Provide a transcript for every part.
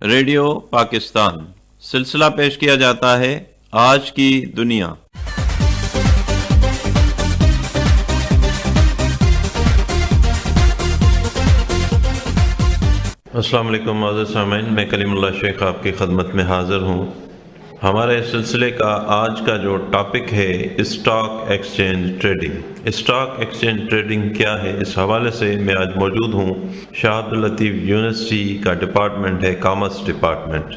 Radio Pakistan सिलसिला पेश किया जाता है आज की दुनिया। अस्सलाम वालेकुम मोअज़्ज़िज़ सामीन, मैं कलीमुल्लाह शेख आपकी खदमत में हाज़िर हूँ। हमारे सिलसिले का आज का जो टॉपिक है stock exchange trading. Stock exchange trading क्या है, इस हवाले से मैं आज मौजूद हूँ। शाह अब्दुल लतीफ़ यूनिवर्सिटी का डिपार्टमेंट है कॉमर्स डिपार्टमेंट,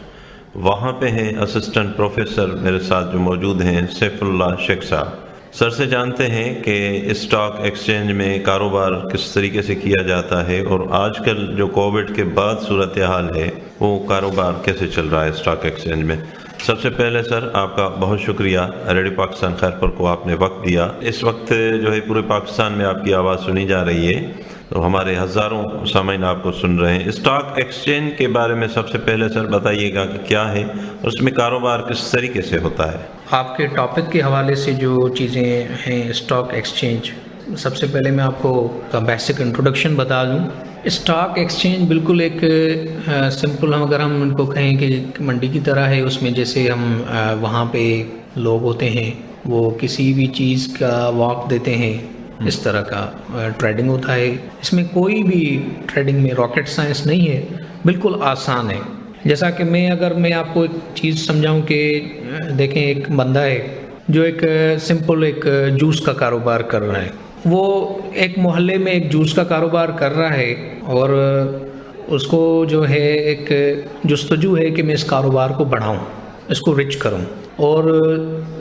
वहाँ पे हैं असिस्टेंट प्रोफेसर मेरे साथ जो मौजूद हैं सैफुल्लाह शेख साहब। सर से जानते हैं कि स्टॉक एक्सचेंज में कारोबार किस तरीके से किया जाता है और आजकल जो कोविड के बाद सूरत हाल है वो कारोबार कैसे चल रहा है स्टॉक एक्सचेंज में। सबसे पहले सर आपका बहुत शुक्रिया, रेडियो पाकिस्तान खैरपुर को आपने वक्त दिया। इस वक्त जो है पूरे पाकिस्तान में आपकी आवाज़ सुनी जा रही है, तो हमारे हज़ारों सामीन आपको सुन रहे हैं। स्टॉक एक्सचेंज के बारे में सबसे पहले सर बताइएगा कि क्या है और उसमें कारोबार किस तरीके से होता है। आपके टॉपिक के हवाले से जो चीज़ें हैं स्टॉक एक्सचेंज, सबसे पहले मैं आपको का बेसिक इंट्रोडक्शन बता दूं। स्टॉक एक्सचेंज बिल्कुल एक सिंपल, अगर हम उनको कहें कि मंडी की तरह है। उसमें जैसे हम वहाँ पे लोग होते हैं वो किसी भी चीज़ का वॉक देते हैं, इस तरह का ट्रेडिंग होता है। इसमें कोई भी ट्रेडिंग में रॉकेट साइंस नहीं है, बिल्कुल आसान है। जैसा कि अगर मैं आपको एक चीज़ समझाऊं कि देखें, एक बंदा है जो एक सिंपल एक जूस का कारोबार कर रहा है। वो एक मोहल्ले में एक जूस का कारोबार कर रहा है और उसको जो है एक जुस्तजू है कि मैं इस कारोबार को बढ़ाऊं, इसको रिच करूं और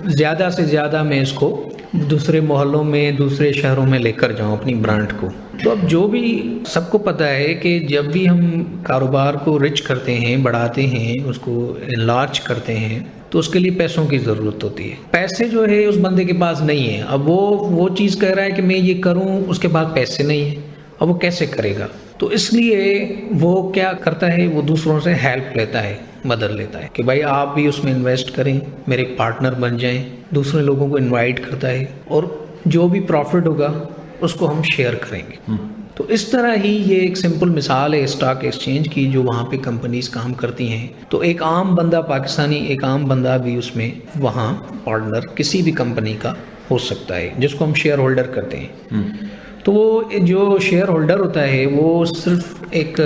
ज़्यादा से ज़्यादा मैं इसको दूसरे मोहल्लों में, दूसरे शहरों में लेकर जाऊं अपनी ब्रांड को। तो अब जो भी सबको पता है कि जब भी हम कारोबार को रिच करते हैं, बढ़ाते हैं, उसको इनलार्ज करते हैं, तो उसके लिए पैसों की ज़रूरत होती है। पैसे जो है उस बंदे के पास नहीं है। अब वो चीज़ कह रहा है कि मैं ये करूं, उसके पास पैसे नहीं है। अब वो कैसे करेगा? तो इसलिए वो क्या करता है, वो दूसरों से हेल्प लेता है, मदद लेता है कि भाई आप भी उसमें इन्वेस्ट करें, मेरे पार्टनर बन जाएं। दूसरे लोगों को इनवाइट करता है और जो भी प्रॉफिट होगा उसको हम शेयर करेंगे। तो इस तरह ही ये एक सिंपल मिसाल है स्टॉक एक्सचेंज की, जो वहाँ पे कंपनीज काम करती हैं। तो एक आम बंदा, पाकिस्तानी एक आम बंदा भी उसमें वहाँ पार्टनर किसी भी कंपनी का हो सकता है, जिसको हम शेयर होल्डर करते हैं। तो वो जो शेयर होल्डर होता है वो सिर्फ एक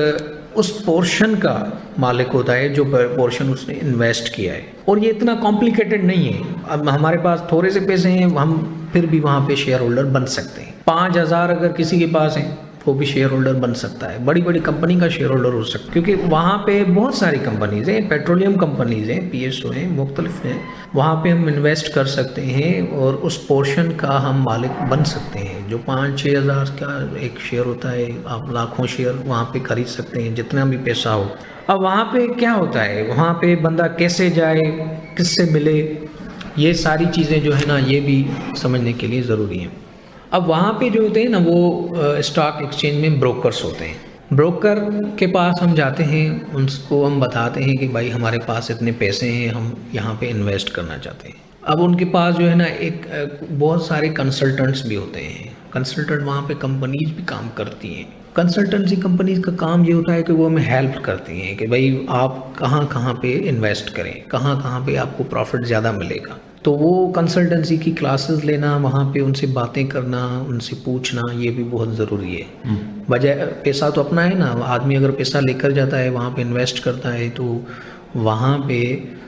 उस पोर्शन का मालिक होता है जो पोर्शन उसने इन्वेस्ट किया है। और ये इतना कॉम्प्लिकेटेड नहीं है। अब हमारे पास थोड़े से पैसे हैं, हम फिर भी वहाँ पे शेयर होल्डर बन सकते हैं। 5,000 अगर किसी के पास है वो भी शेयर होल्डर बन सकता है, बड़ी बड़ी कंपनी का शेयर होल्डर हो सकता है, क्योंकि वहाँ पे बहुत सारी कंपनीज हैं, पेट्रोलियम कंपनीज हैं, PSO हैं, मुख्तलिफ हैं। वहाँ पे हम इन्वेस्ट कर सकते हैं और उस पोर्शन का हम मालिक बन सकते हैं। जो 5-6 हज़ार का एक शेयर होता है, आप लाखों शेयर वहाँ पे खरीद सकते हैं, जितना भी पैसा हो। अब वहाँ पे क्या होता है, वहाँ पे बंदा कैसे जाए, किससे मिले, ये सारी चीज़ें जो है ना, ये भी समझने के लिए ज़रूरी हैं। अब वहाँ पे जो होते हैं ना, वो स्टॉक एक्सचेंज में ब्रोकर्स होते हैं। ब्रोकर के पास हम जाते हैं, उनको हम बताते हैं कि भाई हमारे पास इतने पैसे हैं, हम यहाँ पे इन्वेस्ट करना चाहते हैं। अब उनके पास जो है ना एक बहुत सारे कंसल्टेंट्स भी होते हैं। कंसल्टेंट वहाँ पे कंपनीज भी काम करती हैं। कंसल्टेंसी कंपनीज का काम ये होता है कि वो हमें हेल्प करती हैं कि भाई आप कहाँ कहाँ पे इन्वेस्ट करें, कहाँ कहाँ पे आपको प्रॉफिट ज़्यादा मिलेगा। तो वो कंसल्टेंसी की क्लासेस लेना, वहाँ पे उनसे बातें करना, उनसे पूछना, ये भी बहुत ज़रूरी है। बजाय पैसा तो अपना है ना, आदमी अगर पैसा लेकर जाता है वहाँ पे इन्वेस्ट करता है, तो वहाँ पे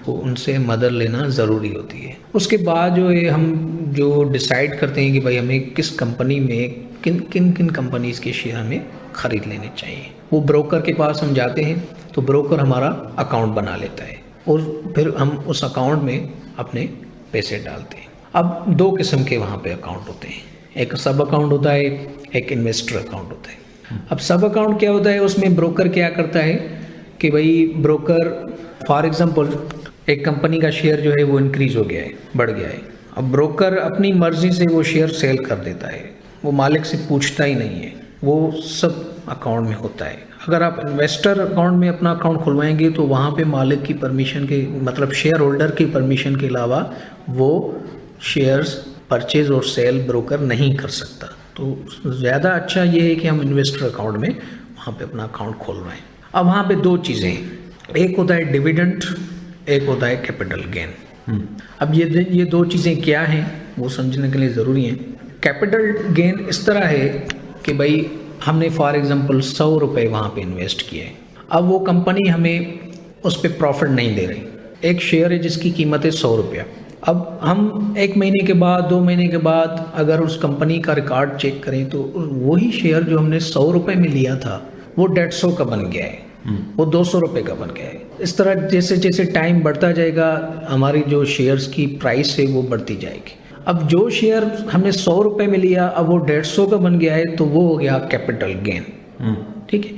तो उनसे मदद लेना ज़रूरी होती है। उसके बाद जो है हम जो डिसाइड करते हैं कि भाई हमें किस कंपनी में किन किन कंपनीज़ के शेयर हमें ख़रीद लेने चाहिए, वो ब्रोकर के पास हम जाते हैं। तो ब्रोकर हमारा अकाउंट बना लेता है और फिर हम उस अकाउंट में अपने पैसे डालते हैं। अब 2 किस्म के वहाँ पे अकाउंट होते हैं, एक सब अकाउंट होता है, एक इन्वेस्टर अकाउंट होता है। अब सब अकाउंट क्या होता है, उसमें ब्रोकर क्या करता है कि भाई ब्रोकर फॉर एग्जांपल एक कंपनी का शेयर जो है वो इंक्रीज हो गया है, बढ़ गया है। अब ब्रोकर अपनी मर्जी से वो शेयर सेल कर देता है, वो मालिक से पूछता ही नहीं है, वो सब अकाउंट में होता है। अगर आप इन्वेस्टर अकाउंट में अपना अकाउंट खुलवाएंगे तो वहाँ पे मालिक की परमिशन के, मतलब शेयर होल्डर की परमिशन के अलावा वो शेयर्स परचेज और सेल ब्रोकर नहीं कर सकता। तो ज़्यादा अच्छा ये है कि हम इन्वेस्टर अकाउंट में वहाँ पे अपना अकाउंट खोलवाएं। अब वहाँ पे 2 चीज़ें हैं, एक होता है डिविडेंड, एक होता है कैपिटल गेन। अब ये दो चीज़ें क्या हैं वो समझने के लिए ज़रूरी है। कैपिटल गेन इस तरह है कि भाई हमने फॉर एग्जांपल 100 रुपये वहाँ पे इन्वेस्ट किए, अब वो कंपनी हमें उस पर प्रॉफिट नहीं दे रही। एक शेयर है जिसकी कीमत है 100 रुपया। अब हम 1 महीने के बाद 2 महीने के बाद अगर उस कंपनी का रिकॉर्ड चेक करें तो वही शेयर जो हमने 100 रुपये में लिया था वो 150 का बन गया है, वो 200 रुपये का बन गया है। इस तरह जैसे जैसे टाइम बढ़ता जाएगा हमारी जो शेयर्स की प्राइस है वो बढ़ती जाएगी। अब जो शेयर हमने 100 रुपये में लिया अब वो 150 का बन गया है, तो वो हो गया कैपिटल गेन। ठीक है।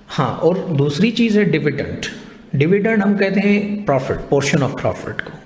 हाँ, और दूसरी चीज़ है डिविडेंड। डिविडेंड हम कहते हैं प्रॉफिट, पोर्शन ऑफ प्रॉफिट को।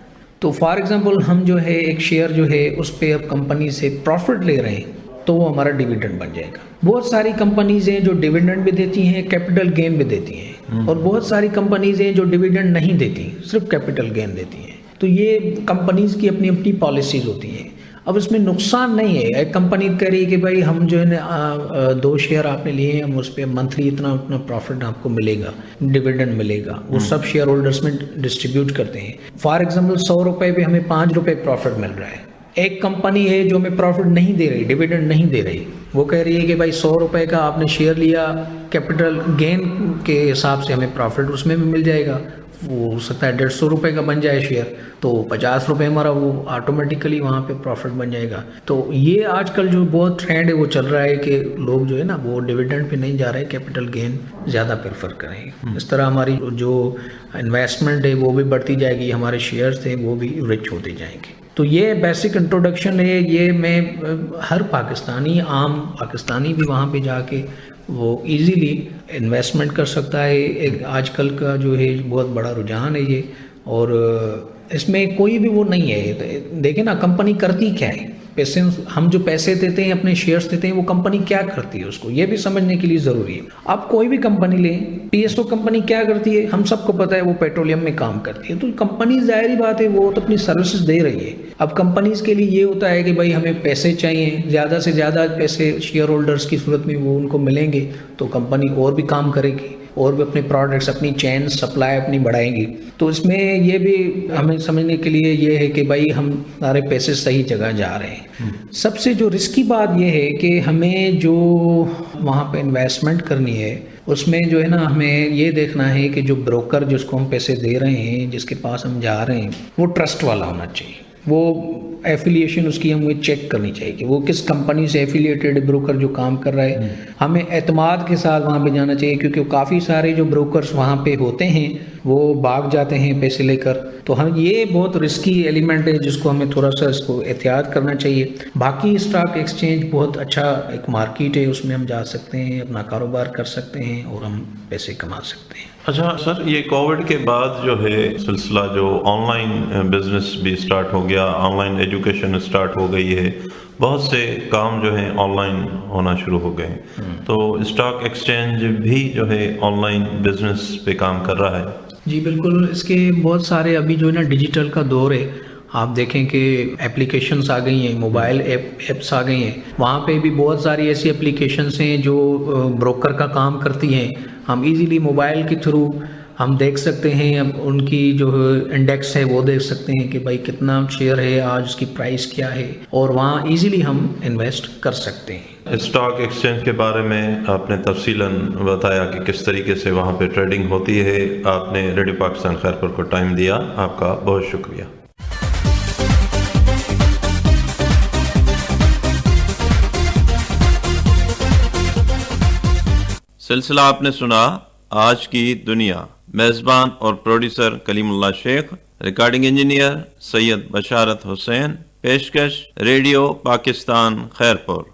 तो फॉर एग्जांपल हम जो है एक शेयर जो है उस पर अब कंपनी से प्रॉफिट ले रहे हैं तो वो हमारा डिविडेंड बन जाएगा। बहुत सारी कंपनीज हैं जो डिविडेंड भी देती हैं, कैपिटल गेन भी देती हैं, और बहुत सारी कंपनीज हैं जो डिविडेंड नहीं देती, सिर्फ कैपिटल गेन देती हैं। तो ये कंपनीज की अपनी अपनी पॉलिसीज होती हैं। अब इसमें नुकसान नहीं है। एक कंपनी कह रही है कि भाई हम जो है ना 2 शेयर आपने लिए हैं, हम उस पर मंथली इतना उतना प्रॉफिट आपको मिलेगा, डिविडेंड मिलेगा, वो सब शेयर होल्डर्स में डिस्ट्रीब्यूट करते हैं। फॉर एग्जाम्पल 100 रुपये पे हमें 5 रुपये प्रॉफिट मिल रहा है। एक कंपनी है जो हमें प्रॉफिट नहीं दे रही, डिविडेंड नहीं दे रही, वो कह रही है कि भाई 100 रुपये का आपने शेयर लिया, कैपिटल गेन के हिसाब से हमें प्रॉफिट उसमें भी मिल जाएगा। वो हो सकता है 150 रुपये का बन जाए शेयर, तो 50 रुपये हमारा वो ऑटोमेटिकली वहाँ पे प्रॉफिट बन जाएगा। तो ये आजकल जो बहुत ट्रेंड है वो चल रहा है कि लोग जो है ना वो डिविडेंड पे नहीं जा रहे, कैपिटल गेन ज़्यादा प्रेफर करेंगे। इस तरह हमारी जो इन्वेस्टमेंट है वो भी बढ़ती जाएगी, हमारे शेयर्स थे वो भी रिच होते जाएंगे। तो ये बेसिक इंट्रोडक्शन है। ये मैं हर पाकिस्तानी, आम पाकिस्तानी भी वहाँ पे जाके वो इजीली इन्वेस्टमेंट कर सकता है। एक आजकल का जो है बहुत बड़ा रुझान है ये, और इसमें कोई भी वो नहीं है। देखें ना कंपनी करती क्या है, पैसे हम जो पैसे देते हैं, अपने शेयर्स देते हैं, वो कंपनी क्या करती है उसको ये भी समझने के लिए ज़रूरी है। आप कोई भी कंपनी लें, पीएसओ कंपनी क्या करती है हम सबको पता है, वो पेट्रोलियम में काम करती है। तो कंपनी जाहिर ही बात है वो तो अपनी सर्विसेज दे रही है। अब कंपनीज के लिए ये होता है कि भाई हमें पैसे चाहिए, ज़्यादा से ज़्यादा पैसे शेयर होल्डर्स की सूरत में वो उनको मिलेंगे तो कंपनी और भी काम करेगी और भी अपने प्रोडक्ट्स, अपनी चेन सप्लाई अपनी बढ़ाएंगी। तो इसमें ये भी हमें समझने के लिए ये है कि भाई हम हमारे पैसे सही जगह जा रहे हैं। सबसे जो रिस्की बात ये है कि हमें जो वहाँ पे इन्वेस्टमेंट करनी है उसमें जो है ना हमें ये देखना है कि जो ब्रोकर जिसको हम पैसे दे रहे हैं, जिसके पास हम जा रहे हैं, वो ट्रस्ट वाला होना चाहिए। वो एफिलिएशन उसकी हमें चेक करनी चाहिए कि वो किस कंपनी से एफिलिएटेड ब्रोकर जो काम कर रहा है। हमें एतमाद के साथ वहाँ पे जाना चाहिए, क्योंकि काफ़ी सारे जो ब्रोकर्स वहाँ पे होते हैं वो भाग जाते हैं पैसे लेकर। तो हम ये बहुत रिस्की एलिमेंट है जिसको हमें थोड़ा सा इसको एहतियात करना चाहिए। बाकी स्टॉक एक्सचेंज बहुत अच्छा एक मार्केट है, उसमें हम जा सकते हैं, अपना कारोबार कर सकते हैं और हम पैसे कमा सकते हैं। अच्छा सर, ये कोविड के बाद जो है सिलसिला जो ऑनलाइन बिजनेस भी स्टार्ट हो गया, ऑनलाइन एजुकेशन स्टार्ट हो गई है, बहुत से काम जो है ऑनलाइन होना शुरू हो गए। तो स्टॉक एक्सचेंज भी जो है ऑनलाइन बिजनेस पे काम कर रहा है। जी बिल्कुल, इसके बहुत सारे अभी जो है ना डिजिटल का दौर है। आप देखें कि एप्लीकेशंस आ गई हैं, मोबाइल ऐप्स आ गई हैं, वहाँ पे भी बहुत सारी ऐसी एप्लीकेशंस हैं जो ब्रोकर का काम करती हैं। हम इजीली मोबाइल के थ्रू हम देख सकते हैं, उनकी जो इंडेक्स है वो देख सकते हैं कि भाई कितना शेयर है आज, उसकी प्राइस क्या है, और वहाँ इजीली हम इन्वेस्ट कर सकते हैं। स्टॉक एक्सचेंज के बारे में आपने तफसीलन बताया कि किस तरीके से वहाँ पे ट्रेडिंग होती है। आपने रेडियो पाकिस्तान खैरपुर को टाइम दिया, आपका बहुत शुक्रिया। सिलसिला आपने सुना आज की दुनिया। मेज़बान और producer Kalimullah Sheikh, recording engineer Syed Basharat Hussain, पेशकश रेडियो पाकिस्तान खैरपुर।